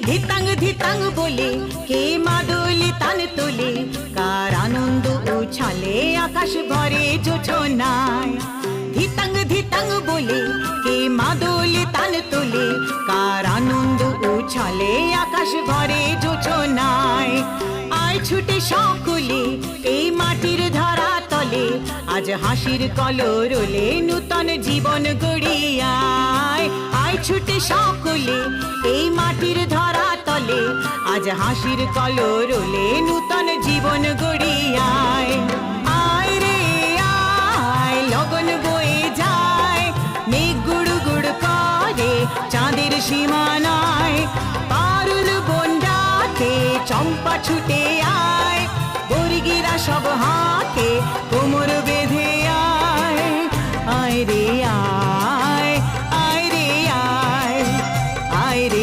ধিতাং ধিতাং বলে কে মাদুলি তান তোলে, কার আনন্দ উছালে আকাশ ভরে যোছনায়। ধিতাং ধিতাং বলে কে মাদুলি তান তোলে, কার আনন্দ উছালে আকাশ ভরে যোছনায়। আয় ছুটে সকলে এই মাটির ধরা তলে, আজ হাসির কলরলে নূতন জীবন গড়িয়ায়। আয় ছুটে সকলে এই মাটির ধরা তলে, আজ হাসির কলরলে নূতন জীবন গড়িয়ায়। আয় রে আয় লগন বয়ে যায়, মেঘ গুড় গুড় করে চাঁদের সীমানায়। পারুল বন্ডাতে চম্পা ছুটে আয়, বর্গিরা সব হাতে কোমর বেঁধে আয়। আয় রে আয়।